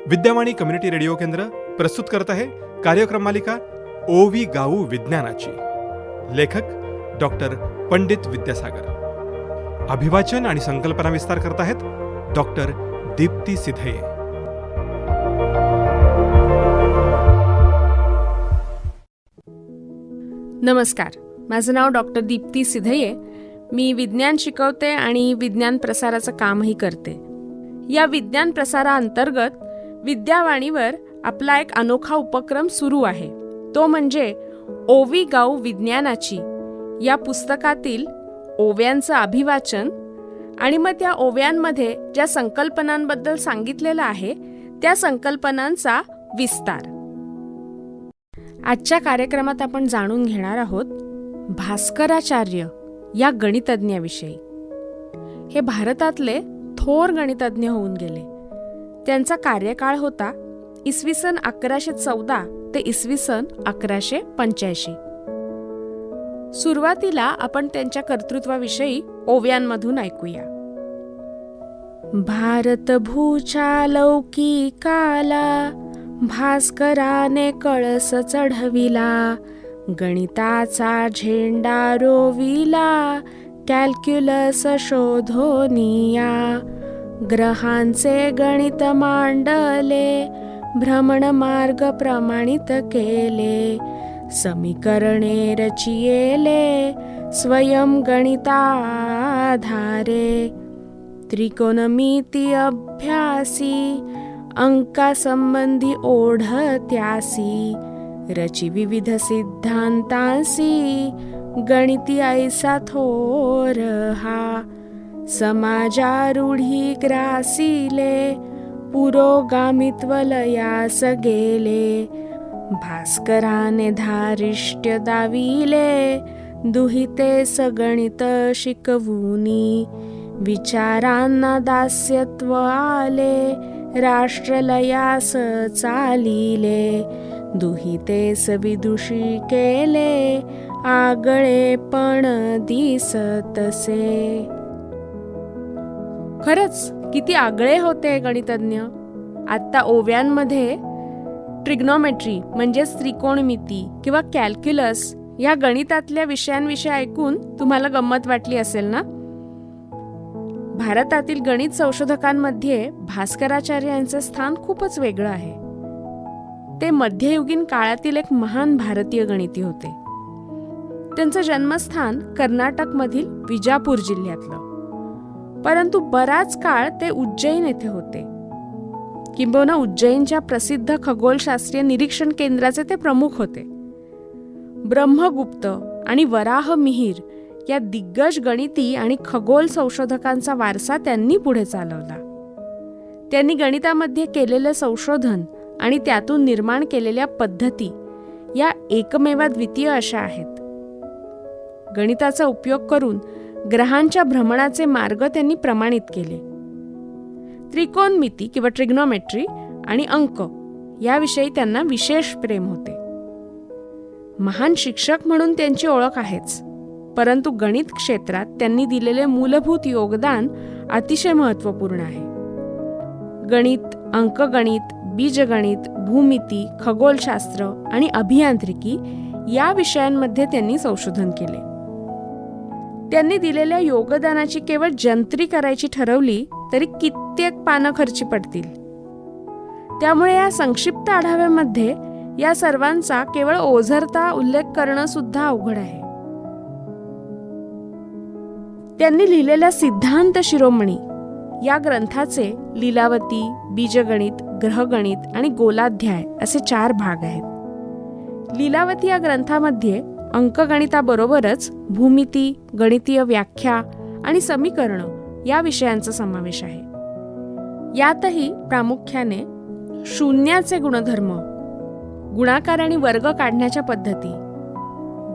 Vidyavani community radio केंद्र प्रस्तुत करत आहे कार्यक्रम मालिका ओवी गाऊ विज्ञानाची. लेखक डॉक्टर पंडित विद्यासागर. अभिवाचन आणि संकल्पना विस्तार करत आहेत डॉक्टर दीप्ती सिधये. नमस्कार, माझं नाव डॉक्टर दीप्ती सिधये. मी विज्ञान शिकवते आणि विज्ञान प्रसाराचं कामही करते. या विज्ञान प्रसाराअंतर्गत विद्यावाणीवर आपला एक अनोखा उपक्रम सुरू आहे. तो म्हणजे ओवी गाऊ विज्ञानाची या पुस्तकातील ओव्यांचं अभिवाचन आणि मग त्या ओव्यांमध्ये ज्या संकल्पनांबद्दल सांगितलेलं आहे त्या संकल्पनांचा विस्तार. आजच्या कार्यक्रमात आपण जाणून घेणार आहोत भास्कराचार्य या गणितज्ञाविषयी. हे भारतातले थोर गणितज्ञ होऊन गेले. त्यांचा कार्यकाळ होता इसवी सन 1114 ते इसवी सन 1185. सुरुवातीला आपण त्यांच्या कर्तृत्वाविषयी ओव्यांमधून ऐकूया. भारत भूच्या लौकिकाला भास्कराने कळस चढविला, गणिताचा झेंडा रोविला, कॅल्क्युलस शोधोनिया, ग्रहांचे गणित मांडले, भ्रमण मार्ग प्रमाणित केले, समीकरणे रचियेले, स्वयं गणिताधारे, त्रिकोणमिती अभ्यासी, अंकासंबंधी ओढ त्यासी, रची विविध सिद्धांतांसी, गणिती ऐसा थोर हा, समाजारूढी ग्रासिले, पुरोगामित्व लयास गेले, भास्कराने धारिष्ट्य दाविले, दुहितेस गणित शिकवूनी, विचारांना दास्यत्व आले, राष्ट्रलयास चालिले, दुहितेस विदुषी केले, आगळे पण दिसतसे. खरंच किती आगळे होते गणितज्ञ. आता ओव्यांमध्ये ट्रिग्नोमेट्री म्हणजेच त्रिकोणमिती किंवा कॅल्क्युलस या गणितातल्या विषयांविषयी ऐकून तुम्हाला गंमत वाटली असेल ना. भारतातील गणित संशोधकांमध्ये भास्कराचार्य यांचे स्थान खूपच वेगळं आहे. ते मध्ययुगीन काळातील एक महान भारतीय गणिती होते. त्यांचं जन्मस्थान कर्नाटकमधील विजापूर जिल्ह्यातलं, परंतु बराच काळ ते उज्जैन येथे होते. किंबहुना उज्जैनच्या प्रसिद्ध खगोलशास्त्रीय निरीक्षण केंद्राचे ते प्रमुख होते. ब्रह्मगुप्त आणि वराह मिहिर या दिग्गज गणिती आणि खगोल संशोधकांचा वारसा त्यांनी पुढे चालवला. त्यांनी गणितामध्ये केलेले संशोधन आणि त्यातून निर्माण केलेल्या पद्धती या एकमेवाद्वितीय अशा आहेत. गणिताचा उपयोग करून ग्रहांच्या भ्रमणाचे मार्ग त्यांनी प्रमाणित केले. त्रिकोणमिती किंवा ट्रिग्नोमेट्री आणि अंक याविषयी त्यांना विशेष प्रेम होते. महान शिक्षक म्हणून त्यांची ओळख आहेच, परंतु गणित क्षेत्रात त्यांनी दिलेले मूलभूत योगदान अतिशय महत्त्वपूर्ण आहे. गणित, अंकगणित, बीजगणित, भूमिती, खगोलशास्त्र आणि अभियांत्रिकी या विषयांमध्ये त्यांनी संशोधन केले. त्यांनी दिलेल्या योगदानाची केवळ जंत्री करायची ठरवली तरी कित्येक पानं खर्ची पडतील. त्यामुळे या संक्षिप्त आढाव्यामध्ये या सर्वांचा केवळ ओझरता उल्लेख करणं सुद्धा अवघड आहे. त्यांनी लिहिलेल्या सिद्धांत शिरोमणी या ग्रंथाचे लीलावती, बीजगणित, ग्रहगणित आणि गोलाध्याय असे 4 भाग आहेत. लीलावती या ग्रंथामध्ये अंकगणिताबरोबरच भूमिती, गणितीय व्याख्या आणि समीकरणं या विषयांचा समावेश आहे. यातही प्रामुख्याने शून्याचे गुणधर्म, गुणाकार आणि वर्ग काढण्याच्या पद्धती,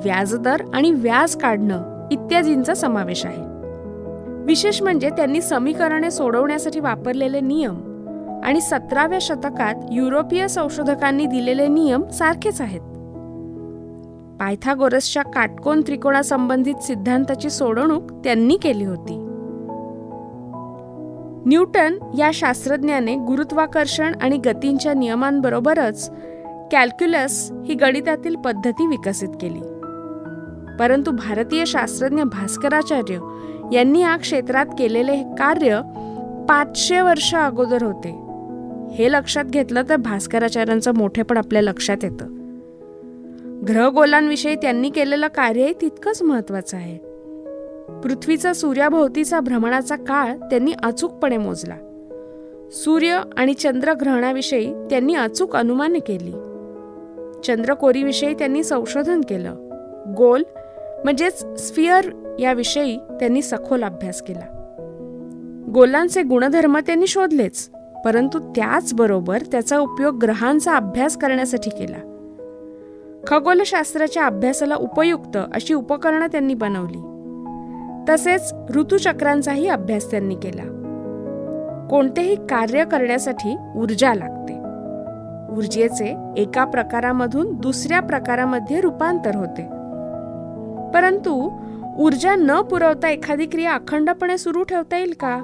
व्याजदर आणि व्याज काढणं इत्यादींचा समावेश आहे. विशेष म्हणजे त्यांनी समीकरणे सोडवण्यासाठी वापरलेले नियम आणि 17व्या शतकात युरोपीय संशोधकांनी दिलेले नियम सारखेच आहेत. पायथागोरसच्या काटकोन त्रिकोणासंबंधित सिद्धांताची सोडवणूक त्यांनी केली होती. न्यूटन या शास्त्रज्ञाने गुरुत्वाकर्षण आणि गतींच्या नियमांबरोबरच कॅल्क्युलस ही गणितातील पद्धती विकसित केली. परंतु भारतीय शास्त्रज्ञ भास्कराचार्य यांनी या क्षेत्रात केलेले हे कार्य 500 वर्ष अगोदर होते. हे लक्षात घेतलं तर भास्कराचार्यांचं मोठेपण आपल्या लक्षात येतं. ग्रहगोलांविषयी त्यांनी केलेलं कार्यही तितकंच महत्त्वाचं आहे. पृथ्वीचा सूर्याभोवतीचा भ्रमणाचा काळ त्यांनी अचूकपणे मोजला. सूर्य आणि चंद्रग्रहणाविषयी त्यांनी अचूक अनुमाने केली. चंद्रकोरीविषयी त्यांनी संशोधन केलं. गोल म्हणजेच स्फिअर याविषयी त्यांनी सखोल अभ्यास केला. गोलांचे गुणधर्म त्यांनी शोधलेच, परंतु त्याचबरोबर त्याचा उपयोग ग्रहांचा अभ्यास करण्यासाठी केला. खगोलशास्त्राच्या अभ्यासाला उपयुक्त अशी उपकरणं त्यांनी बनवली. तसेच ऋतुचक्रांचाही अभ्यास त्यांनी केला. कोणतेही कार्य करण्यासाठी ऊर्जा लागते. ऊर्जेचे एका प्रकारामधून दुसऱ्या प्रकारामध्ये रूपांतर होते. परंतु ऊर्जा न पुरवता एखादी क्रिया अखंडपणे सुरू ठेवता येईल का?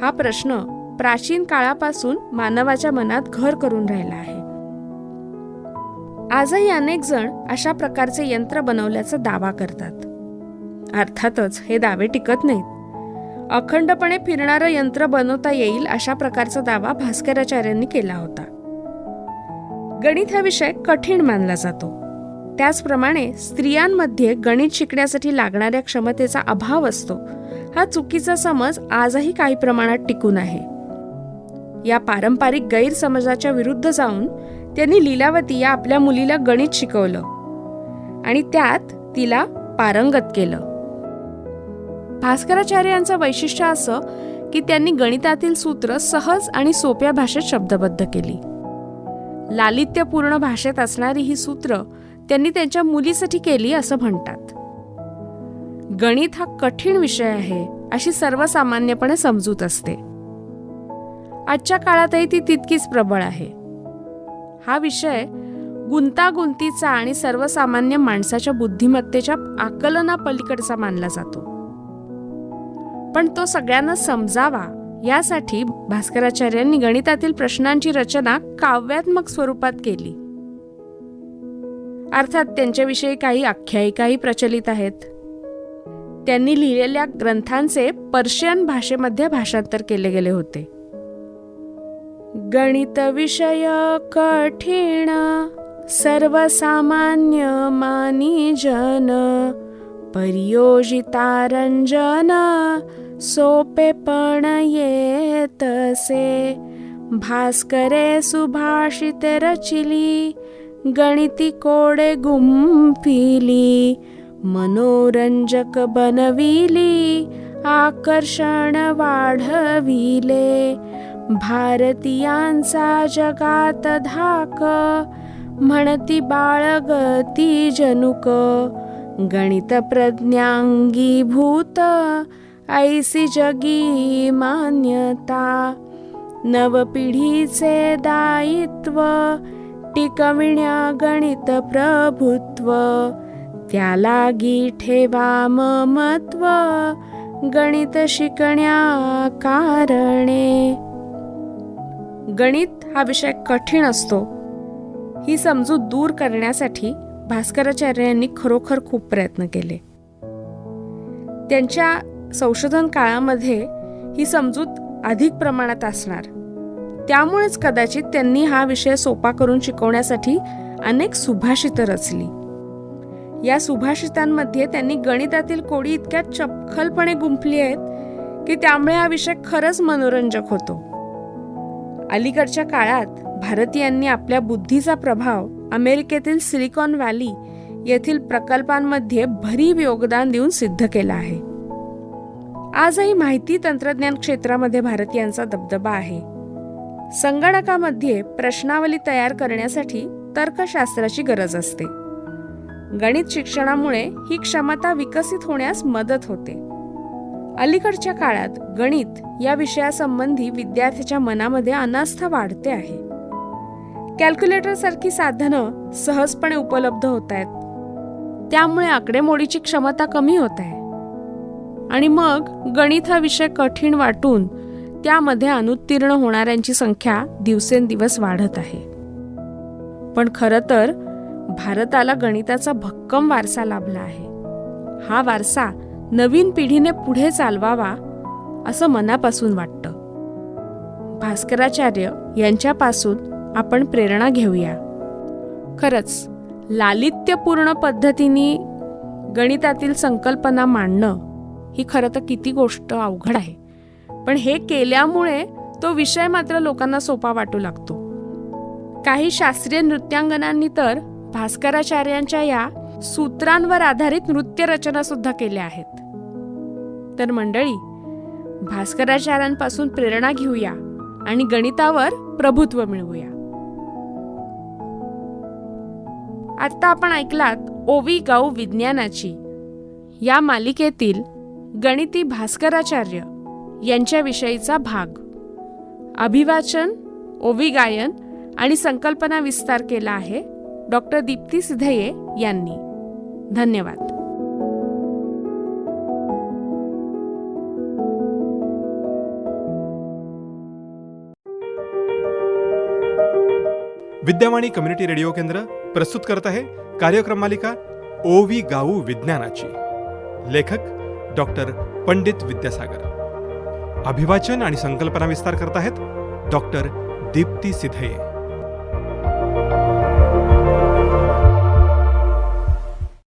हा प्रश्न प्राचीन काळापासून मानवाच्या मनात घर करून राहिला आहे. आजही अनेक जण अशा प्रकारचे यंत्र बनवल्याचा दावा करतात. अर्थातच हे दावे टिकत नाहीत. अखंडपणे फिरणारं यंत्र बनवता येईल अशा प्रकारचा दावा भास्कराचार्यांनी केला होता. गणित हा विषय कठीण मानला जातो. त्याचप्रमाणे स्त्रियांमध्ये गणित शिकण्यासाठी लागणाऱ्या क्षमतेचा अभाव असतो, हा चुकीचा समज आजही काही प्रमाणात टिकून आहे. या पारंपरिक गैरसमजाच्या विरुद्ध जाऊन त्यांनी लीलावती या आपल्या मुलीला गणित शिकवलं आणि त्यात तिला पारंगत केलं. भास्कराचार्यांचं वैशिष्ट्य असं की त्यांनी गणितातील सूत्र सहज आणि सोप्या भाषेत शब्दबद्ध केली. लालित्यपूर्ण भाषेत असणारी ही सूत्र त्यांनी त्यांच्या मुलीसाठी केली असं म्हणतात. गणित हा कठीण विषय आहे अशी सर्वसामान्यपणे समजूत असते. आजच्या काळातही ती तितकीच प्रबळ आहे. हा विषय गुंतागुंतीचा आणि सर्वसामान्य माणसाच्या बुद्धिमत्तेच्या आकलनापलीकडचा मानला जातो. पण तो सगळ्यांना समजावा यासाठी भास्कराचार्यांनी गणितातील प्रश्नांची रचना काव्यात्मक स्वरूपात केली. अर्थात त्यांच्याविषयी काही आख्यायिकाही प्रचलित आहेत. त्यांनी लिहिलेल्या ग्रंथांचे पर्शियन भाषेमध्ये भाषांतर केले गेले होते. गणित विषय कठीण सर्वसामान्य मानी जन परियोजिता रंजन सोपेपण येतसे भास्करे सुभाषिते रचिली गणिती कोडे गुंफिली मनोरंजक बनविली आकर्षण वाढविले भारतीयांचा जगात धाक म्हणती बाळगती जनुक गणित प्रज्ञांगीभूत ऐसी जगी मान्यता नवपिढीचे दायित्व टिकविण्या गणित प्रभुत्व त्यालागी ठेवा ममत्व गणित शिकण्या कारणे. गणित हा विषय कठीण असतो ही समजूत दूर करण्यासाठी भास्कराचार्यांनी खरोखर खूप प्रयत्न केले. त्यांच्या संशोधन काळामध्ये ही समजूत अधिक प्रमाणात असणार, त्यामुळेच कदाचित त्यांनी हा विषय सोपा करून शिकवण्यासाठी अनेक सुभाषितं रचली. या सुभाषितांमध्ये त्यांनी गणितातील कोडी इतक्या चपखलपणे गुंफली आहेत की त्यामुळे हा विषय खरंच मनोरंजक होतो. अलीकडच्या काळात भारतीयांनी आपल्या बुद्धीचा प्रभाव अमेरिकेतील सिलिकॉन व्हॅली येथील प्रकल्पांमध्ये भरीव योगदान देऊन सिद्ध केला आहे. आजही माहिती तंत्रज्ञान क्षेत्रामध्ये भारतीयांचा दबदबा आहे. संगणकामध्ये प्रश्नावली तयार करण्यासाठी तर्कशास्त्राची गरज असते. गणित शिक्षणामुळे ही क्षमता विकसित होण्यास मदत होते. अलीकडच्या काळात गणित या विषयासंबंधी विद्यार्थ्याच्या मनामध्ये अनास्था वाढते आहे. कॅल्क्युलेटर सारखी साधनं सहजपणे उपलब्ध होत आहेत, त्यामुळे आकडेमोडीची क्षमता कमी होत आहे आणि मग गणित हा विषय कठीण वाटून त्यामध्ये अनुत्तीर्ण होणाऱ्यांची संख्या दिवसेंदिवस वाढत आहे. पण खरं तर भारताला गणिताचा भक्कम वारसा लाभला आहे. हा वारसा नवीन पिढीने पुढे चालवावा असं मनापासून वाटतं. भास्कराचार्य यांच्यापासून आपण प्रेरणा घेऊया. खरंच लालित्यपूर्ण पद्धतीने गणितातील संकल्पना मांडणं ही खरं तर किती गोष्ट अवघड आहे, पण हे केल्यामुळे तो विषय मात्र लोकांना सोपा वाटू लागतो. काही शास्त्रीय नृत्यांगनांनी तर भास्कराचार्यांच्या या सूत्रांवर आधारित नृत्यरचना सुद्धा केल्या आहेत. तर मंडळी, भास्कराचार्यांपासून प्रेरणा घेऊया आणि गणितावर प्रभुत्व मिळवूया. आता आपण ऐकलात ओवी गाऊ विज्ञानाची या मालिकेतील गणिती भास्कराचार्य यांच्याविषयीचा भाग. अभिवाचन, ओवी गायन आणि संकल्पना विस्तार केला आहे डॉक्टर दीप्ती सिधये यांनी. धन्यवाद. विद्यावाणी कम्युनिटी रेडिओ केंद्र प्रस्तुत करत आहे कार्यक्रम मालिका ओवी गाऊ विज्ञानाची. लेखक डॉक्टर पंडित विद्यासागर. अभिवाचन आणि संकल्पना विस्तार करत आहेत डॉक्टर दीप्ती सिधये.